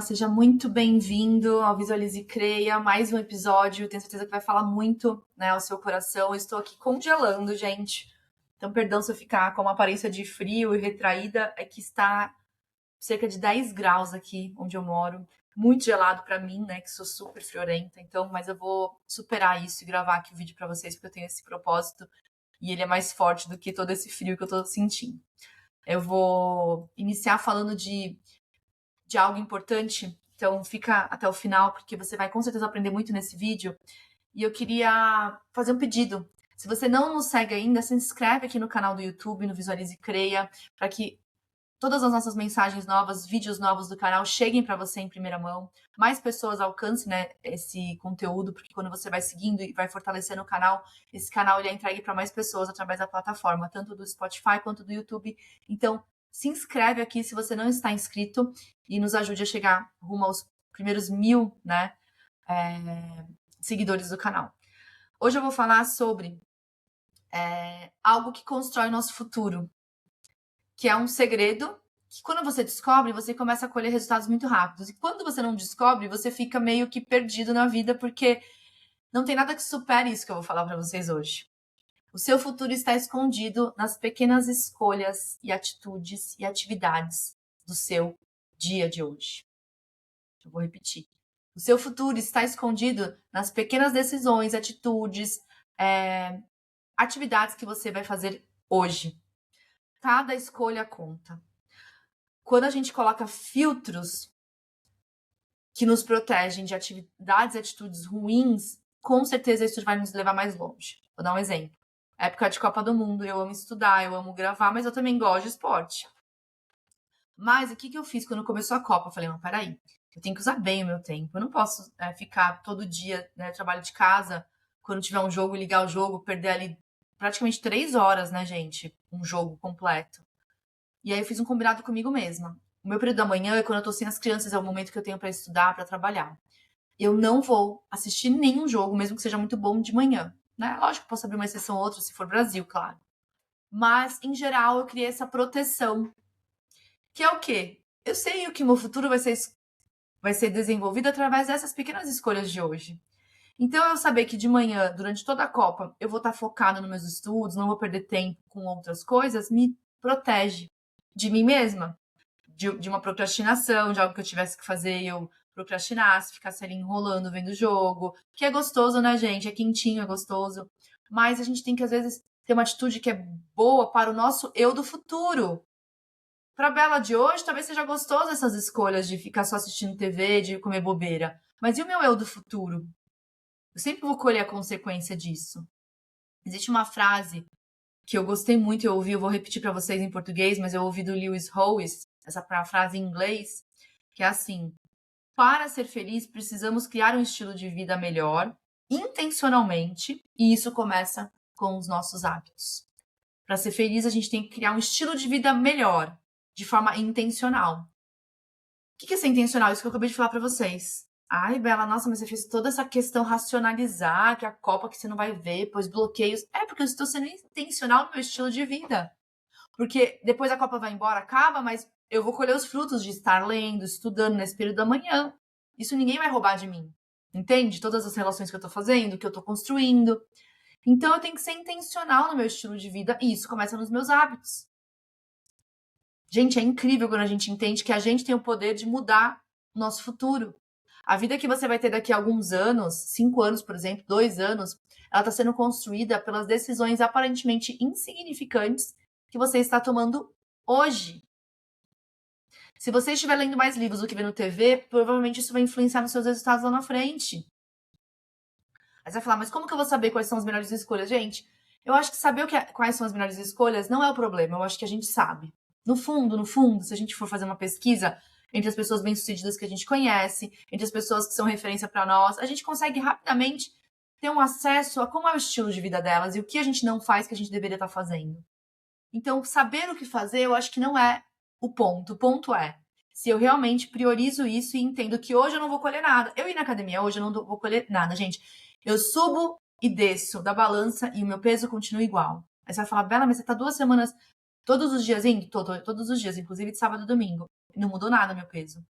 Seja muito bem-vindo ao Visualize e Creia, mais um episódio. Tenho certeza que vai falar muito, né, ao seu coração. Eu estou aqui congelando, gente. Então, perdão se eu ficar com uma aparência de frio e retraída, é que está cerca de 10 graus aqui onde eu moro. Muito gelado para mim, né, que sou super friorenta. Então, mas eu vou superar isso e gravar aqui o vídeo para vocês, porque eu tenho esse propósito e ele é mais forte do que todo esse frio que eu tô sentindo. Eu vou iniciar falando de algo importante, então fica até o final, porque você vai com certeza aprender muito nesse vídeo. E eu queria fazer um pedido. Se você não nos segue ainda, se inscreve aqui no canal do YouTube, no Visualize e Creia, para que todas as nossas mensagens novas, vídeos novos do canal cheguem para você em primeira mão. Mais pessoas alcancem, né, esse conteúdo, porque quando você vai seguindo e vai fortalecendo o canal, esse canal ele é entregue para mais pessoas através da plataforma, tanto do Spotify quanto do YouTube. Então, se inscreve aqui se você não está inscrito e nos ajude a chegar rumo aos primeiros 1000, né, seguidores do canal. Hoje eu vou falar sobre algo que constrói o nosso futuro, que é um segredo que quando você descobre, você começa a colher resultados muito rápidos. E quando você não descobre, você fica meio que perdido na vida, porque não tem nada que supere isso que eu vou falar para vocês hoje. O seu futuro está escondido nas pequenas escolhas e atitudes e atividades do seu dia de hoje. Eu vou repetir. O seu futuro está escondido nas pequenas decisões, atitudes, atividades que você vai fazer hoje. Cada escolha conta. Quando a gente coloca filtros que nos protegem de atividades e atitudes ruins, com certeza isso vai nos levar mais longe. Vou dar um exemplo. Época de Copa do Mundo, eu amo estudar, eu amo gravar, mas eu também gosto de esporte. Mas o que eu fiz quando começou a Copa? Eu falei, não, peraí, eu tenho que usar bem o meu tempo. Eu não posso ficar todo dia, né, trabalho de casa, quando tiver um jogo, ligar o jogo, perder ali praticamente 3 horas, né, gente? Um jogo completo. E aí eu fiz um combinado comigo mesma. O meu período da manhã é quando eu tô sem as crianças, é o momento que eu tenho para estudar, para trabalhar. Eu não vou assistir nenhum jogo, mesmo que seja muito bom, de manhã, né? Lógico que posso abrir uma exceção ou outra, se for Brasil, claro. Mas, em geral, eu criei essa proteção. Que é o quê? Eu sei que o meu futuro vai ser desenvolvido através dessas pequenas escolhas de hoje. Então, eu saber que de manhã, durante toda a Copa, eu vou estar focada nos meus estudos, não vou perder tempo com outras coisas, me protege de mim mesma, de uma procrastinação, de algo que eu tivesse que fazer e eu procrastinasse, ficasse ali enrolando, vendo o jogo, que é gostoso, né, gente? É quentinho, é gostoso. Mas a gente tem que, às vezes, ter uma atitude que é boa para o nosso eu do futuro. Para a Bela de hoje, talvez seja gostoso essas escolhas de ficar só assistindo TV, de comer bobeira. Mas e o meu eu do futuro? Eu sempre vou colher a consequência disso. Existe uma frase que eu gostei muito, eu ouvi, eu vou repetir para vocês em português, mas eu ouvi do Lewis Howes, essa frase em inglês, que é assim: para ser feliz, precisamos criar um estilo de vida melhor, intencionalmente, e isso começa com os nossos hábitos. Para ser feliz, a gente tem que criar um estilo de vida melhor, de forma intencional. O que é ser intencional? Isso que eu acabei de falar para vocês. Ai, Bela, nossa, mas você fez toda essa questão racionalizar, que a Copa que você não vai ver, pois bloqueios. É porque eu estou sendo intencional no meu estilo de vida. Porque depois a Copa vai embora, acaba, mas eu vou colher os frutos de estar lendo, estudando nesse período da manhã. Isso ninguém vai roubar de mim. Entende? Todas as relações que eu tô fazendo, que eu tô construindo. Então eu tenho que ser intencional no meu estilo de vida e isso começa nos meus hábitos. Gente, é incrível quando a gente entende que a gente tem o poder de mudar o nosso futuro. A vida que você vai ter daqui a alguns anos, 5 anos, por exemplo, 2 anos, ela está sendo construída pelas decisões aparentemente insignificantes que você está tomando hoje. Se você estiver lendo mais livros do que vendo TV, provavelmente isso vai influenciar nos seus resultados lá na frente. Aí você vai falar, mas como que eu vou saber quais são as melhores escolhas? Gente, eu acho que saber quais são as melhores escolhas não é o problema, eu acho que a gente sabe. No fundo, se a gente for fazer uma pesquisa entre as pessoas bem-sucedidas que a gente conhece, entre as pessoas que são referência para nós, a gente consegue rapidamente ter um acesso a como é o estilo de vida delas e o que a gente não faz que a gente deveria estar fazendo. Então, saber o que fazer, eu acho que não é o ponto. O ponto é se eu realmente priorizo isso e entendo que hoje eu não vou colher nada. Eu ir na academia hoje eu não vou colher nada, gente. Eu subo e desço da balança e o meu peso continua igual. Aí você vai falar, Bela, mas você tá 2 semanas todos os dias indo? Todos os dias, inclusive de sábado e domingo. Não mudou nada meu peso.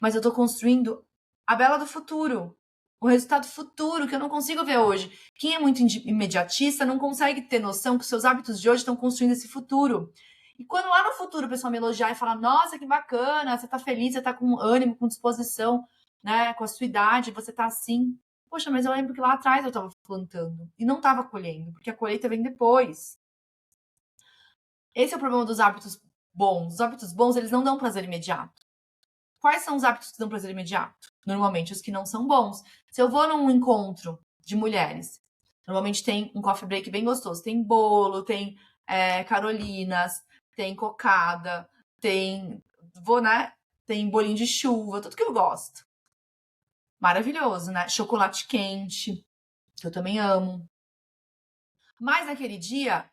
mas eu tô construindo a Bela do futuro, o resultado futuro que eu não consigo ver hoje. Quem é muito imediatista não consegue ter noção que os seus hábitos de hoje estão construindo esse futuro. E quando lá no futuro o pessoal me elogiar e falar, nossa, que bacana, você tá feliz, você tá com ânimo, com disposição, né, com a sua idade, você tá assim. Poxa, mas eu lembro que lá atrás eu tava plantando e não tava colhendo, porque a colheita vem depois. Esse é o problema dos hábitos bons. Os hábitos bons, eles não dão prazer imediato. Quais são os hábitos que dão prazer imediato? Normalmente os que não são bons. Se eu vou num encontro de mulheres, normalmente tem um coffee break bem gostoso. Tem bolo, tem carolinas, tem cocada, tem, né? Tem bolinho de chuva, tudo que eu gosto. Maravilhoso, né? Chocolate quente, que eu também amo. Mas naquele dia,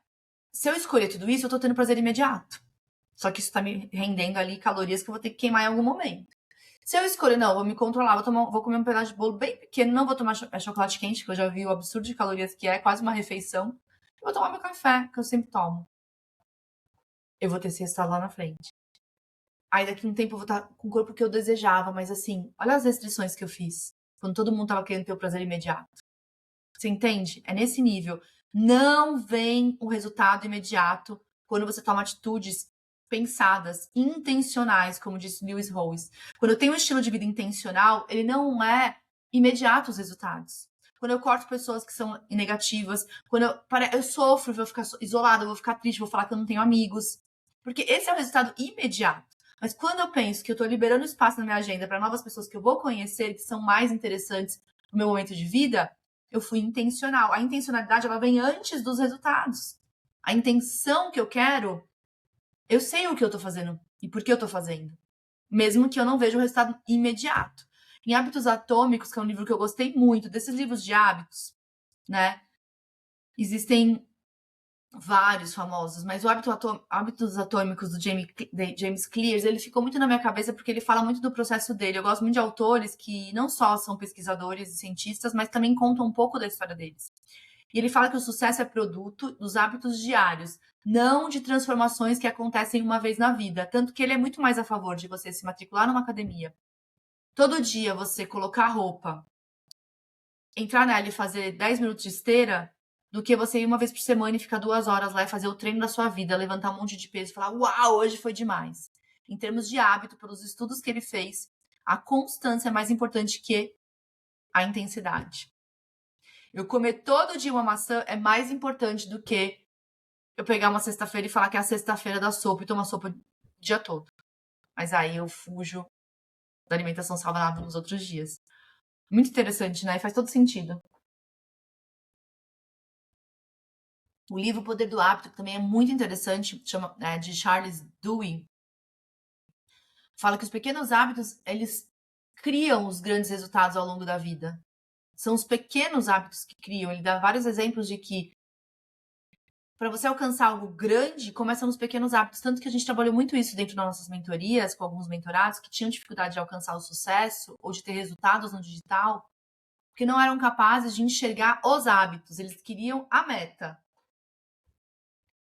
se eu escolher tudo isso, eu tô tendo prazer imediato. Só que isso tá me rendendo ali calorias que eu vou ter que queimar em algum momento. Se eu escolher, não, vou me controlar, vou comer um pedaço de bolo bem pequeno, não vou tomar chocolate quente, que eu já vi o absurdo de calorias que é, quase uma refeição. Eu vou tomar meu café, que eu sempre tomo. Eu vou ter esse resultado lá na frente. Aí daqui a um tempo eu vou estar com o corpo que eu desejava, mas assim, olha as restrições que eu fiz. Quando todo mundo tava querendo ter o prazer imediato. Você entende? É nesse nível. Não vem o resultado imediato quando você toma atitudes pensadas, intencionais, como disse Lewis Howes. Quando eu tenho um estilo de vida intencional, ele não é imediato os resultados. Quando eu corto pessoas que são negativas, quando eu sofro, vou ficar isolada, vou ficar triste, vou falar que eu não tenho amigos. Porque esse é o resultado imediato. Mas quando eu penso que eu estou liberando espaço na minha agenda para novas pessoas que eu vou conhecer, que são mais interessantes no meu momento de vida, eu fui intencional. A intencionalidade, ela vem antes dos resultados. A intenção que eu quero, eu sei o que eu tô fazendo e por que eu tô fazendo. Mesmo que eu não veja o resultado imediato. Em Hábitos Atômicos, que é um livro que eu gostei muito, desses livros de hábitos, né? Existem vários famosos, mas o Hábitos Atômicos do James Clear, ele ficou muito na minha cabeça porque ele fala muito do processo dele. Eu gosto muito de autores que não só são pesquisadores e cientistas, mas também contam um pouco da história deles. E ele fala que o sucesso é produto dos hábitos diários, não de transformações que acontecem uma vez na vida. Tanto que ele é muito mais a favor de você se matricular numa academia. Todo dia você colocar roupa, entrar nela e fazer 10 minutos de esteira, do que você ir uma vez por semana e ficar 2 horas lá e fazer o treino da sua vida, levantar um monte de peso e falar, uau, hoje foi demais. Em termos de hábito, pelos estudos que ele fez, a constância é mais importante que a intensidade. Eu comer todo dia uma maçã é mais importante do que eu pegar uma sexta-feira e falar que é a sexta-feira da sopa e tomar sopa o dia todo. Mas aí eu fujo da alimentação saudável nos outros dias. Muito interessante, né? E faz todo sentido. O livro O Poder do Hábito, que também é muito interessante, de Charles Dewey, fala que os pequenos hábitos, eles criam os grandes resultados ao longo da vida. São os pequenos hábitos que criam. Ele dá vários exemplos de que para você alcançar algo grande, começa nos pequenos hábitos. Tanto que a gente trabalhou muito isso dentro das nossas mentorias, com alguns mentorados que tinham dificuldade de alcançar o sucesso ou de ter resultados no digital, porque não eram capazes de enxergar os hábitos. Eles queriam a meta.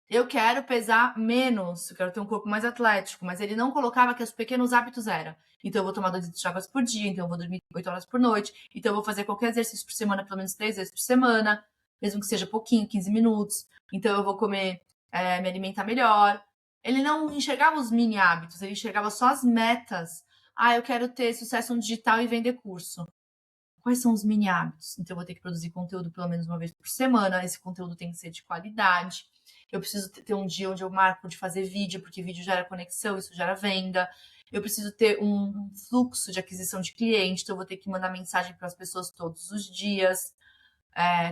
Eu quero pesar menos, eu quero ter um corpo mais atlético, mas ele não colocava que os pequenos hábitos eram. Então eu vou tomar 2 litros de água por dia, então eu vou dormir 8 horas por noite, então eu vou fazer qualquer exercício por semana, pelo menos 3 vezes por semana, mesmo que seja pouquinho, 15 minutos. Então eu vou comer, me alimentar melhor. Ele não enxergava os mini hábitos, ele enxergava só as metas. Ah, eu quero ter sucesso no digital e vender curso. Quais são os mini hábitos? Então eu vou ter que produzir conteúdo pelo menos uma vez por semana, esse conteúdo tem que ser de qualidade. Eu preciso ter um dia onde eu marco de fazer vídeo, porque vídeo gera conexão, isso gera venda. Eu preciso ter um fluxo de aquisição de cliente, então eu vou ter que mandar mensagem para as pessoas todos os dias.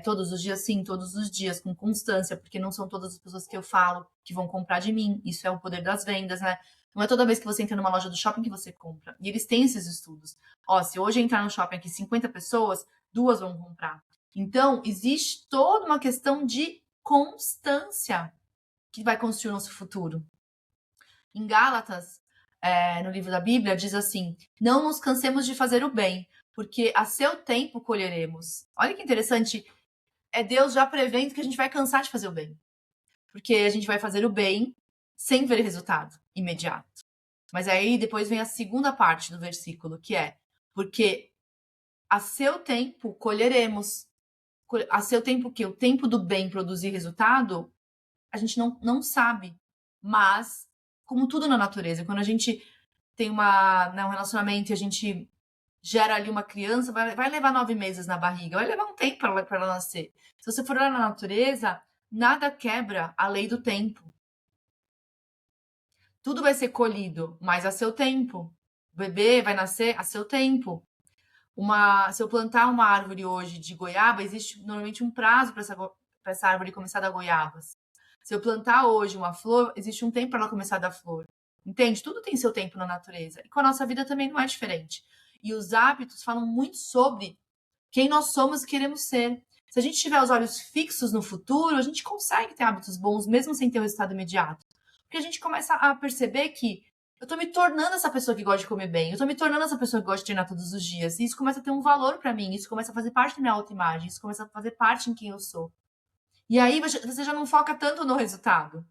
Todos os dias, sim, todos os dias, com constância, porque não são todas as pessoas que eu falo que vão comprar de mim. Isso é o poder das vendas, né? Não é toda vez que você entra numa loja do shopping que você compra. E eles têm esses estudos. Ó, se hoje entrar no shopping aqui 50 pessoas, 2 vão comprar. Então, existe toda uma questão de constância que vai construir o nosso futuro. Em Gálatas, no livro da Bíblia, diz assim: não nos cansemos de fazer o bem, porque a seu tempo colheremos. Olha que interessante. É Deus já prevendo que a gente vai cansar de fazer o bem. Porque a gente vai fazer o bem sem ver resultado imediato. Mas aí depois vem a segunda parte do versículo, que é: porque a seu tempo colheremos. A seu tempo, que o tempo do bem produzir resultado, a gente não sabe. Mas, como tudo na natureza, quando a gente tem um relacionamento e a gente gera ali uma criança, vai levar 9 meses na barriga, vai levar um tempo para ela nascer. Se você for olhar na natureza, nada quebra a lei do tempo. Tudo vai ser colhido, mas a seu tempo. O bebê vai nascer a seu tempo. Se eu plantar uma árvore hoje de goiaba, existe normalmente um prazo para essa árvore começar a dar goiabas. Se eu plantar hoje uma flor, existe um tempo para ela começar a dar flor. Entende? Tudo tem seu tempo na natureza. E com a nossa vida também não é diferente. E os hábitos falam muito sobre quem nós somos e queremos ser. Se a gente tiver os olhos fixos no futuro, a gente consegue ter hábitos bons, mesmo sem ter o resultado imediato. Porque a gente começa a perceber que eu tô me tornando essa pessoa que gosta de comer bem, eu tô me tornando essa pessoa que gosta de treinar todos os dias. E isso começa a ter um valor para mim, isso começa a fazer parte da minha autoimagem, isso começa a fazer parte em quem eu sou. E aí você já não foca tanto no resultado.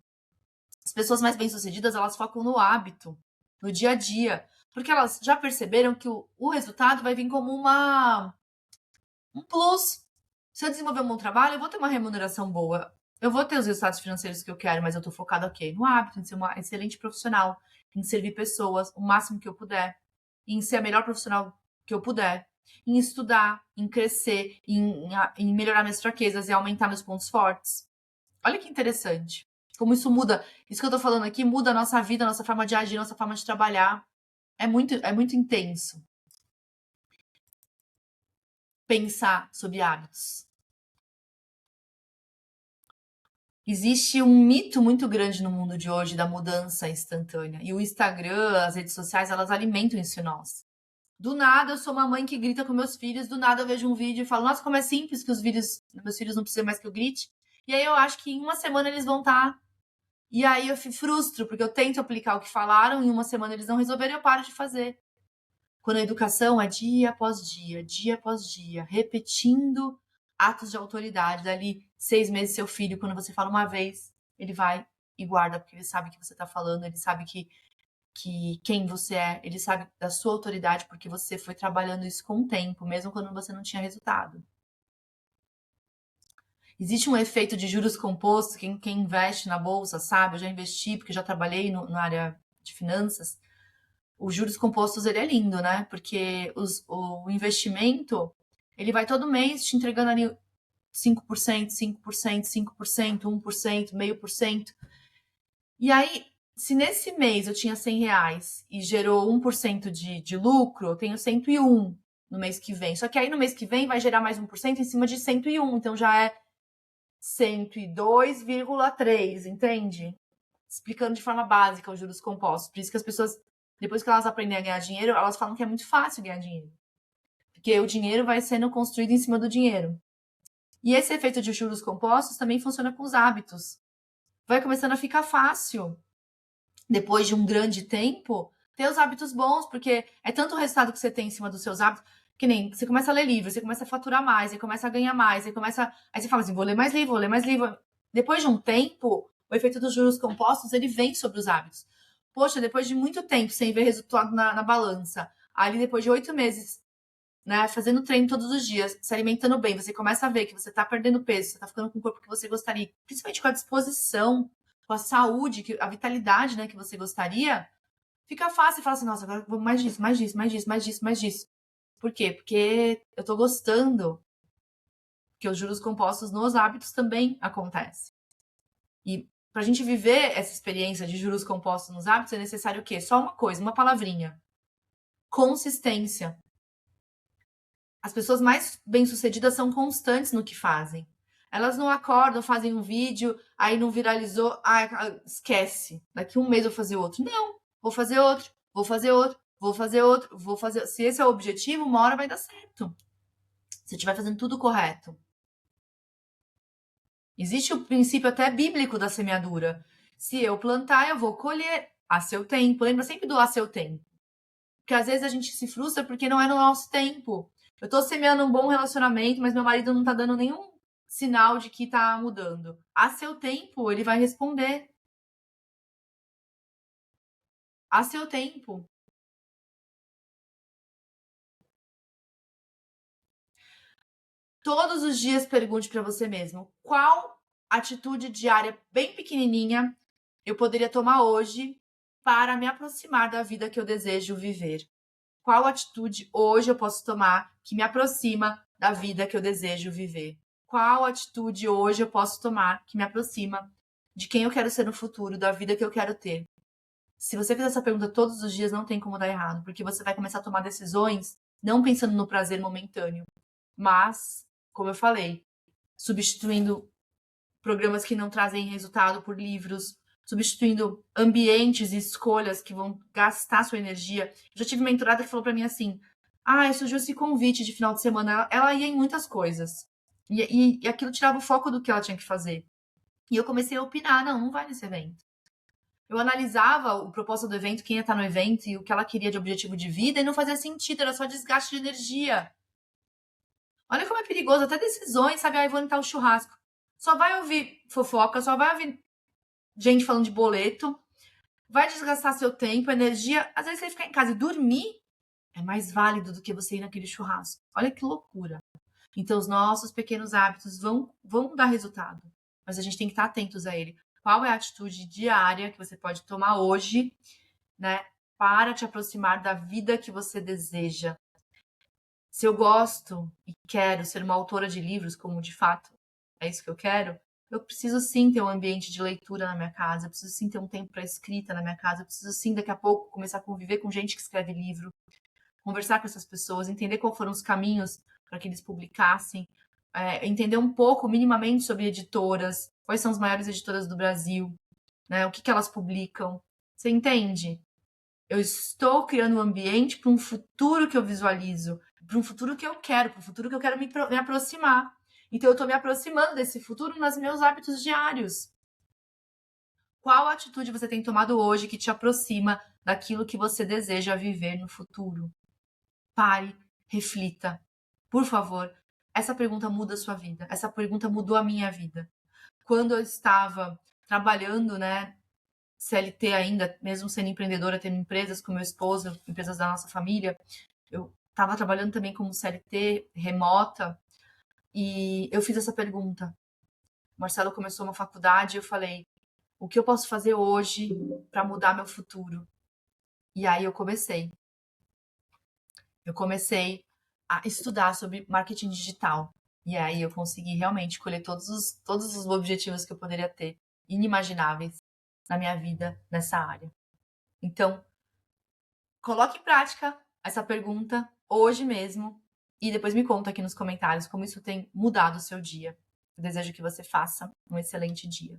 As pessoas mais bem-sucedidas, elas focam no hábito, no dia a dia. Porque elas já perceberam que o resultado vai vir como um plus. Se eu desenvolver um bom trabalho, eu vou ter uma remuneração boa. Eu vou ter os resultados financeiros que eu quero, mas eu tô focada ok, no hábito, em ser uma excelente profissional, em servir pessoas o máximo que eu puder, em ser a melhor profissional que eu puder, em estudar, em crescer, em melhorar minhas fraquezas e aumentar meus pontos fortes. Olha que interessante. Como isso muda. Isso que eu tô falando aqui muda a nossa vida, a nossa forma de agir, a nossa forma de trabalhar. É muito intenso pensar sobre hábitos. Existe um mito muito grande no mundo de hoje da mudança instantânea. E o Instagram, as redes sociais, elas alimentam isso em nós. Do nada, eu sou uma mãe que grita com meus filhos, do nada eu vejo um vídeo e falo, nossa, como é simples que meus filhos não precisam mais que eu grite. E aí eu acho que em uma semana eles vão estar. E aí eu me frustro, porque eu tento aplicar o que falaram, em uma semana eles não resolveram e eu paro de fazer. Quando a educação é dia após dia, repetindo atos de autoridade. Dali 6 meses, seu filho, quando você fala uma vez, ele vai e guarda, porque ele sabe que você está falando, ele sabe que quem você é, ele sabe da sua autoridade, porque você foi trabalhando isso com o tempo, mesmo quando você não tinha resultado. Existe um efeito de juros compostos, quem investe na bolsa sabe, eu já investi, porque já trabalhei na área de finanças. Os juros compostos, ele é lindo, né? Porque o investimento, ele vai todo mês te entregando ali 5%, 5%, 5%, 1%, 0,5%. E aí, se nesse mês eu tinha R$ 100 e gerou 1% de lucro, eu tenho 101 no mês que vem. Só que aí no mês que vem vai gerar mais 1% em cima de 101, então já é 102,3, entende? Explicando de forma básica os juros compostos. Por isso que as pessoas, depois que elas aprendem a ganhar dinheiro, elas falam que é muito fácil ganhar dinheiro. Porque o dinheiro vai sendo construído em cima do dinheiro. E esse efeito de juros compostos também funciona com os hábitos. Vai começando a ficar fácil, depois de um grande tempo, ter os hábitos bons, porque é tanto o resultado que você tem em cima dos seus hábitos, que nem você começa a ler livros, você começa a faturar mais, você começa a ganhar mais, aí você fala assim, vou ler mais livro, vou ler mais livro. Depois de um tempo, o efeito dos juros compostos, ele vem sobre os hábitos. Poxa, depois de muito tempo sem ver resultado na balança, ali depois de 8 meses, né, fazendo treino todos os dias, se alimentando bem, você começa a ver que você tá perdendo peso, você tá ficando com o corpo que você gostaria, principalmente com a disposição, com a saúde, a vitalidade, né, que você gostaria, fica fácil e fala assim, nossa, agora eu vou mais disso, mais disso, mais disso, mais disso, mais disso. Por quê? Porque eu tô gostando que os juros compostos nos hábitos também acontecem. E para a gente viver essa experiência de juros compostos nos hábitos, é necessário o quê? Só uma coisa, uma palavrinha. Consistência. As pessoas mais bem-sucedidas são constantes no que fazem. Elas não acordam, fazem um vídeo, aí não viralizou, esquece. Daqui um mês eu vou fazer outro. Não, vou fazer outro, vou fazer outro, vou fazer outro, vou fazer. Se esse é o objetivo, uma hora vai dar certo. Se estiver fazendo tudo correto. Existe o princípio até bíblico da semeadura. Se eu plantar, eu vou colher a seu tempo. Lembra sempre do a seu tempo. Porque às vezes a gente se frustra porque não é no nosso tempo. Eu tô semeando um bom relacionamento, mas meu marido não tá dando nenhum sinal de que tá mudando. A seu tempo, ele vai responder. a seu tempo. Todos os dias pergunte para você mesmo: qual atitude diária bem pequenininha eu poderia tomar hoje para me aproximar da vida que eu desejo viver? Qual atitude hoje eu posso tomar que me aproxima da vida que eu desejo viver? Qual atitude hoje eu posso tomar que me aproxima de quem eu quero ser no futuro, da vida que eu quero ter? Se você fizer essa pergunta todos os dias, não tem como dar errado, porque você vai começar a tomar decisões não pensando no prazer momentâneo, mas, como eu falei, substituindo programas que não trazem resultado por livros, substituindo ambientes e escolhas que vão gastar sua energia. Eu já tive uma mentorada que falou para mim assim: ah, surgiu esse convite de final de semana. Ela ia em muitas coisas. E aquilo tirava o foco do que ela tinha que fazer. E eu comecei a opinar: não vai nesse evento. Eu analisava o propósito do evento, quem ia estar no evento e o que ela queria de objetivo de vida, e não fazia sentido, era só desgaste de energia. Olha como é perigoso, até decisões, sabe? Ah, eu vou no tal churrasco. Só vai ouvir fofoca, só vai ouvir gente falando de boleto, vai desgastar seu tempo, energia. Às vezes você ficar em casa e dormir é mais válido do que você ir naquele churrasco. Olha que loucura. Então, os nossos pequenos hábitos vão dar resultado, mas a gente tem que estar atentos a ele. Qual é a atitude diária que você pode tomar hoje, né, para te aproximar da vida que você deseja? Se eu gosto e quero ser uma autora de livros, como de fato é isso que eu preciso sim ter um ambiente de leitura na minha casa, eu preciso sim ter um tempo para escrita na minha casa, eu preciso sim daqui a pouco começar a conviver com gente que escreve livro, conversar com essas pessoas, entender quais foram os caminhos para que eles publicassem, entender um pouco, minimamente, sobre editoras, quais são as maiores editoras do Brasil, né, o que elas publicam. Você entende? Eu estou criando um ambiente para um futuro que eu visualizo, para um futuro que eu quero, para um futuro que eu quero me aproximar. Então, eu estou me aproximando desse futuro nos meus hábitos diários. Qual atitude você tem tomado hoje que te aproxima daquilo que você deseja viver no futuro? Pare, reflita. Por favor, essa pergunta muda a sua vida. Essa pergunta mudou a minha vida. Quando eu estava trabalhando, né, CLT ainda, mesmo sendo empreendedora, tendo empresas com meu esposo, empresas da nossa família, eu estava trabalhando também como CLT remota e eu fiz essa pergunta. O Marcelo começou uma faculdade e eu falei: o que eu posso fazer hoje para mudar meu futuro? E aí eu comecei. A estudar sobre marketing digital. E aí eu consegui realmente colher todos os objetivos que eu poderia ter, inimagináveis, na minha vida nessa área. Então, coloque em prática essa pergunta hoje mesmo e depois me conta aqui nos comentários como isso tem mudado o seu dia. Eu desejo que você faça um excelente dia.